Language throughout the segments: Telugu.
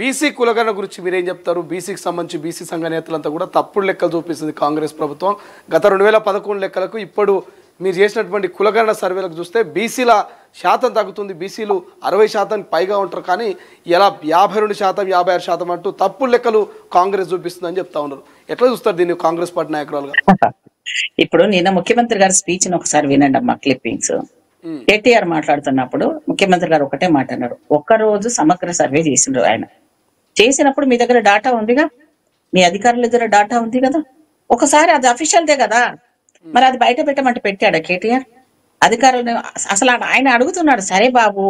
బీసీ కులగణన గురించి మీరేం చెప్తారు? బీసీకి సంబంధించి బీసీ సంఘ నేతలంతా కూడా తప్పుడు లెక్కలు చూపిస్తుంది కాంగ్రెస్ ప్రభుత్వం. గత 2011 లెక్కలకు ఇప్పుడు మీరు చేసినటువంటి కులగణన సర్వేలకు చూస్తే బీసీల శాతం తగ్గుతుంది. బీసీలు 60% పైగా ఉంటారు, కానీ ఇలా 52%, 56% అంటూ తప్పుడు లెక్కలు కాంగ్రెస్ చూపిస్తుందని చెప్తా ఉన్నారు. ఎట్లా చూస్తారు దీన్ని కాంగ్రెస్ పార్టీ నాయకురాలుగా? ఇప్పుడు నిన్న ముఖ్యమంత్రి గారి స్పీచ్ ఒకసారి వినండి అమ్మా, క్లిప్పింగ్స్. కేటీఆర్ మాట్లాడుతున్నప్పుడు ముఖ్యమంత్రి గారు ఒకటే మాట అన్నారు, ఒక్కరోజు సమగ్ర సర్వే చేసిండ్రు. ఆయన చేసినప్పుడు మీ దగ్గర డాటా ఉందిగా, మీ అధికారుల దగ్గర డాటా ఉంది కదా, ఒకసారి అది అఫీషియల్దే కదా, మరి అది బయట పెట్టమంటే పెట్టాడా కేటీఆర్? అధికారులను అసలు ఆయన అడుగుతున్నాడు, సరే బాబు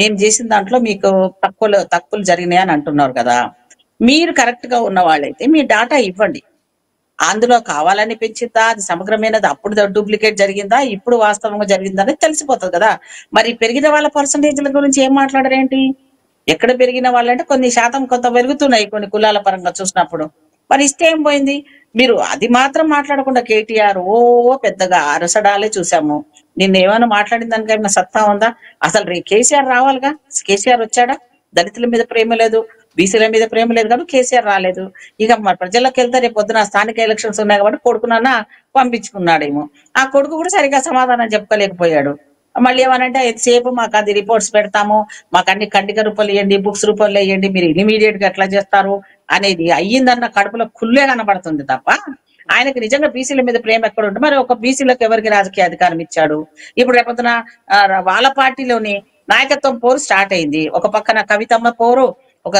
మేము చేసిన దాంట్లో మీకు తక్కువలు జరిగినాయి అని అంటున్నారు కదా, మీరు కరెక్ట్ గా ఉన్న వాళ్ళైతే మీ డాటా ఇవ్వండి, అందులో కావాలని పెంచిందా, అది సమగ్రమైనది, అప్పుడు డూప్లికేట్ జరిగిందా, ఇప్పుడు వాస్తవంగా జరిగిందా అనేది తెలిసిపోతుంది కదా. మరి పెరిగిన వాళ్ళ పర్సంటేజ్ల గురించి ఏం మాట్లాడరేంటి? ఎక్కడ పెరిగిన వాళ్ళంటే కొన్ని శాతం కొంత పెరుగుతున్నాయి కొన్ని కులాల పరంగా చూసినప్పుడు, మరి ఇస్తే ఏం పోయింది? మీరు అది మాత్రం మాట్లాడకుండా కేటీఆర్ పెద్దగా అరసడాలే చూసాము. నిన్న ఏమైనా మాట్లాడిన దానికి ఏమైనా సత్తా ఉందా? అసలు కేసీఆర్ రావాలిగా, కేసీఆర్ వచ్చాడా? దళితుల మీద ప్రేమ లేదు, బీసీల మీద ప్రేమ లేదు కాబట్టి కేసీఆర్ రాలేదు. ఇక మరి ప్రజల్లోకి వెళ్తే రేపు పొద్దున స్థానిక ఎలక్షన్స్ ఉన్నాయి కాబట్టి కొడుకునన్నా పంపించుకున్నాడేమో. ఆ కొడుకు కూడా సరిగా సమాధానం చెప్పలేకపోయాడు. మళ్ళీ ఏమనంటే ఎంతసేపు మాకు అది రిపోర్ట్స్ పెడతాము, మాకు అన్ని కంటిక రూపాయలు ఇవ్వండి, బుక్స్ రూపాయలు వేయండి, మీరు ఇమీడియట్ గా ఎట్లా చేస్తారు అనేది అయ్యిందన్న కడుపులో కుళ్ళే కనబడుతుంది తప్ప ఆయనకి నిజంగా బీసీల మీద ప్రేమ ఎక్కడ ఉంటుంది? మరి ఒక బీసీలకు ఎవరికి రాజకీయ అధికారం ఇచ్చాడు? ఇప్పుడు రేపొద్దున వాళ్ళ పార్టీలోని నాయకత్వం పోరు స్టార్ట్ అయింది. ఒక పక్కన కవితమ్మ పోరు, ఒక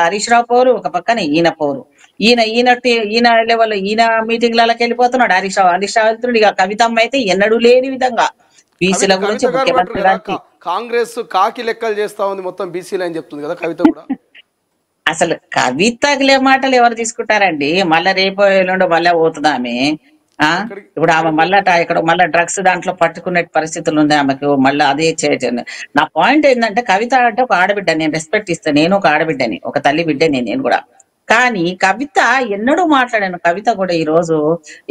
హరీష్ రావు పోరు, ఒక పక్కన ఈయన పోరు. ఈయన లెవెల్ ఈయన మీటింగ్లకి వెళ్ళిపోతున్నాడు, హరీష్ రావు వెళ్తున్నాడు. ఇక కవితమ్మ అయితే ఎన్నడూ లేని విధంగా బీసీల గురించి ముఖ్యమంత్రి గారికి కాంగ్రెస్ కాకి లెక్కలు చేస్తా ఉంది మొత్తం బీసీలు అని చెప్తుంది కదా కవిత కూడా. అసలు కవితలే మాటలు ఎవరు తీసుకుంటారండి? మళ్ళా రేపు ఎల్లుండో మళ్ళా పోతుందామె. ఇప్పుడు ఆమె మళ్ళా డ్రగ్స్ దాంట్లో పట్టుకునే పరిస్థితులు ఉంది ఆమెకు. మళ్ళీ అదే నా పాయింట్ ఏంటంటే, కవిత అంటే ఒక ఆడబిడ్డ, నేను రెస్పెక్ట్ ఇస్తాను, నేను ఒక ఆడబిడ్డని, ఒక తల్లి బిడ్డని నేను కూడా. కానీ కవిత ఎన్నడూ మాట్లాడాను. కవిత కూడా ఈ రోజు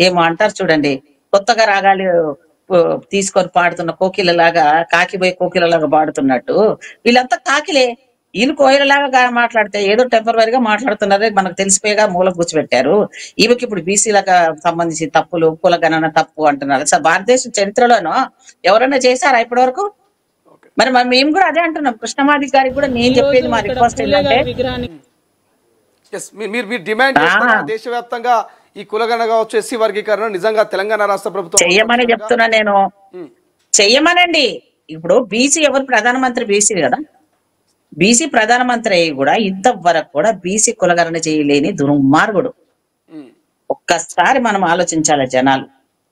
ఏమో అంటారు చూడండి, కొత్తగా రాగాలు తీసుకొని పాడుతున్న కోకిలలాగా, కాకిపోయి కోకిలలాగా పాడుతున్నట్టు వీళ్ళంతా కాకిలే. వీళ్ళు కోయిలలాగా మాట్లాడితే ఏదో టెంపరీగా మాట్లాడుతున్నారే మనకు తెలిసిపోయేగా మూలకు కూర్చోబెట్టారు. ఈమెకి ఇప్పుడు బీసీలకు సంబంధించి తప్పులు, కులగణన తప్పు అంటున్నారు. అసలు భారతదేశ చరిత్రలోనో ఎవరైనా చేశారా ఇప్పటి వరకు? మరి మేము కూడా అదే అంటున్నాం. కృష్ణమాది గారికి కూడా నేను చెప్పేది, మా రిక్వెస్ట్ ఏంటంటే, దేశవ్యాప్తంగా ఈ కులగణన కావచ్చు, ఎస్సీ వర్గీకరణ నిజంగా తెలంగాణ రాష్ట్ర ప్రభుత్వం చెయ్యమని చెప్తున్నా నేను, చెయ్యమనండి. ఇప్పుడు బీసీ ఎవరు ప్రధానమంత్రి? బీసీ కదా. బీసీ ప్రధానమంత్రి అయ్యి కూడా ఇంతవరకు కూడా బీసీ కులగణన చేయలేని దుర్మార్గుడు. ఒక్కసారి మనం ఆలోచించాలి జనాలు.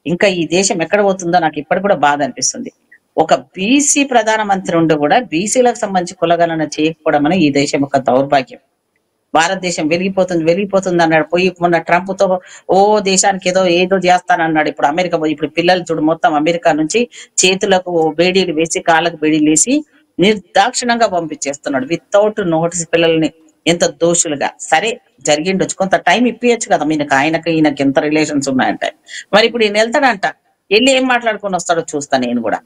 ఇంకా ఈ దేశం ఎక్కడ పోతుందో నాకు ఇప్పటి కూడా బాధ అనిపిస్తుంది. ఒక బీసీ ప్రధానమంత్రి ఉండి కూడా బీసీలకు సంబంధించి కులగణన చేయకపోవడం అని ఈ దేశం యొక్క దౌర్భాగ్యం. భారతదేశం వెలిగిపోతుంది అన్నాడు. పోయి మొన్న ట్రంప్ తో దేశానికి ఏదో చేస్తానన్నాడు. ఇప్పుడు అమెరికా ఇప్పుడు పిల్లలు చూడు, మొత్తం అమెరికా నుంచి చేతులకు బేడీలు వేసి, కాళ్ళకు బేడీలు వేసి నిర్దాక్షిణంగా పంపించేస్తున్నాడు వితౌట్ నోటీస్ పిల్లల్ని. ఎంత దోషులుగా. సరే జరిగిండొచ్చు, కొంత టైం ఇప్పించచ్చు కదా. ఆయనకి ఈయనకి ఎంత రిలేషన్స్ ఉన్నాయంటే. మరి ఇప్పుడు ఈయన వెళ్తాడంట, వెళ్ళి ఏం మాట్లాడుకొని వస్తాడో చూస్తా నేను కూడా.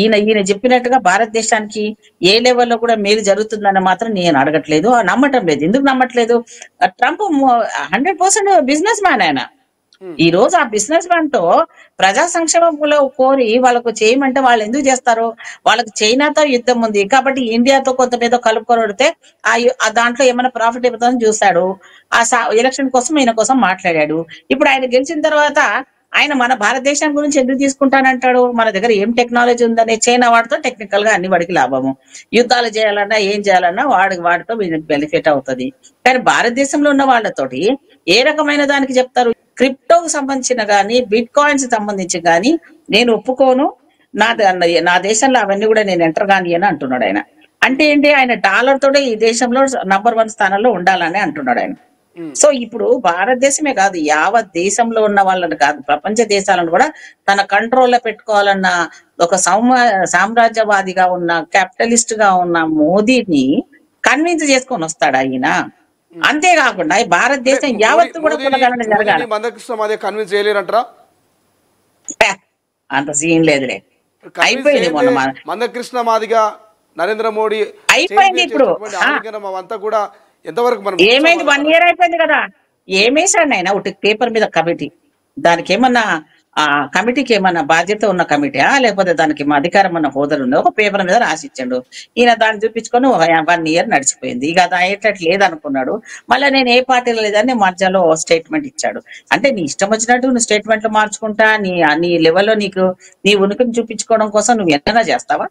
ఈయన చెప్పినట్టుగా భారతదేశానికి ఏ లెవెల్లో కూడా మేలు జరుగుతుందని మాత్రం నేను అడగట్లేదు, నమ్మటం లేదు. ఎందుకు నమ్మట్లేదు? Trump 100% business man. ఆయన ఈ రోజు ఆ బిజినెస్ మ్యాన్ తో ప్రజా సంక్షేమంలో కోరి వాళ్ళకు చేయమంటే వాళ్ళు ఎందుకు చేస్తారు? వాళ్ళకి చైనాతో యుద్ధం ఉంది కాబట్టి ఇండియాతో కొంత మీద కలుపుకొనితే దాంట్లో ఏమైనా ప్రాఫిట్ అయిపోతుందని చూస్తాడు. ఆ ఎలక్షన్ కోసం ఈయన కోసం మాట్లాడాడు. ఇప్పుడు ఆయన గెలిచిన తర్వాత ఆయన మన భారతదేశం గురించి ఎందుకు తీసుకుంటానంటాడు? మన దగ్గర ఏం టెక్నాలజీ ఉందని. చైనా వాడితో టెక్నికల్ గా అన్ని వాడికి లాభము. యుద్ధాలు చేయాలన్నా ఏం చేయాలన్నా వాడితో వీళ్ళకి బెనిఫిట్ అవుతుంది. కానీ భారతదేశంలో ఉన్న వాళ్ళతోటి ఏ రకమైన దానికి చెప్తారు? క్రిప్టోకి సంబంధించిన కానీ, బిట్ కాయిన్స్ సంబంధించి కానీ నేను ఒప్పుకోను, నా దేశంలో అవన్నీ కూడా నేను ఎంటర్ కాని అని అంటున్నాడు ఆయన. అంటే ఏంటి? ఆయన డాలర్ తోటే ఈ దేశంలో నంబర్ 1 స్థానంలో ఉండాలని అంటున్నాడు ఆయన. సో ఇప్పుడు భారతదేశమే కాదు, యావత్ దేశంలో ఉన్న వాళ్ళని కాదు, ప్రపంచ దేశాలను కూడా తన కంట్రోల్లో పెట్టుకోవాలన్న ఒక సామ్రాజ్యవాదిగా ఉన్న, క్యాపిటలిస్ట్ గా ఉన్న మోదీని కన్విన్స్ చేసుకొని వస్తాడు ఆయన. అంతేకాకుండా భారతదేశం యావత్తు కూడా కులగణన జరగాలి. అంత సీన్ లేదులే, అయిపోయింది. మందకృష్ణ మాదిగా నరేంద్ర మోడీ అయిపోయింది. ఇప్పుడు అంతా కూడా ఎంతవరకు మనం ఏమైంది 1 ఇయర్ అయిపోయింది కదా, ఏమేసాడు ఆయన ఒకటి పేపర్ మీద కమిటీ, దానికి ఏమన్నా ఆ కమిటీకి ఏమన్నా బాధ్యత ఉన్న కమిటీయా లేకపోతే దానికి ఏమో అధికారం ఉన్న హోదాలు ఉందో ఒక పేపర్ మీద రాసిచ్చాడు. ఈయన దాన్ని చూపించుకొని 1 ఇయర్ నడిచిపోయింది. ఇక అది అయ్యేటట్లు లేదనుకున్నాడు. మళ్ళీ నేను ఏ పార్టీలో లేదని మధ్యలో స్టేట్మెంట్ ఇచ్చాడు. అంటే నీ ఇష్టం వచ్చినట్టు నువ్వు స్టేట్మెంట్లు మార్చుకుంటా నీ లెవెల్లో నీకు నీ ఉనికిని చూపించుకోవడం కోసం నువ్వు ఎన్నైనా చేస్తావా?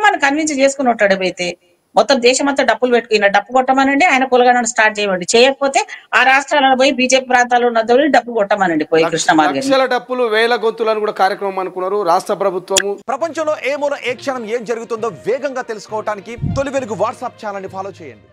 మనం కన్విన్స్ చేసుకుని ఉంటాడు అయితే మొత్తం దేశం అంతా డప్పులు పెట్టుకున్న డప్పు కొట్టమనండి, ఆయన కులగణన స్టార్ట్ చేయండి. చేయకపోతే ఆ రాష్ట్రాలలో పోయి బీజేపీ ప్రాంతాల్లో ఉన్న డప్పు కొట్టమనండి పోయి కృష్ణ మార్గం. లక్షల డప్పులు వేల గొంతులను కూడా కార్యక్రమం అనుకున్నారు రాష్ట్ర ప్రభుత్వము. ప్రపంచంలో ఏ మూల ఏ క్షణం ఏం జరుగుతుందో వేగంగా తెలుసుకోవడానికి తొలి వెలుగు వాట్సాప్ ఛానల్ ని ఫాలో చేయండి.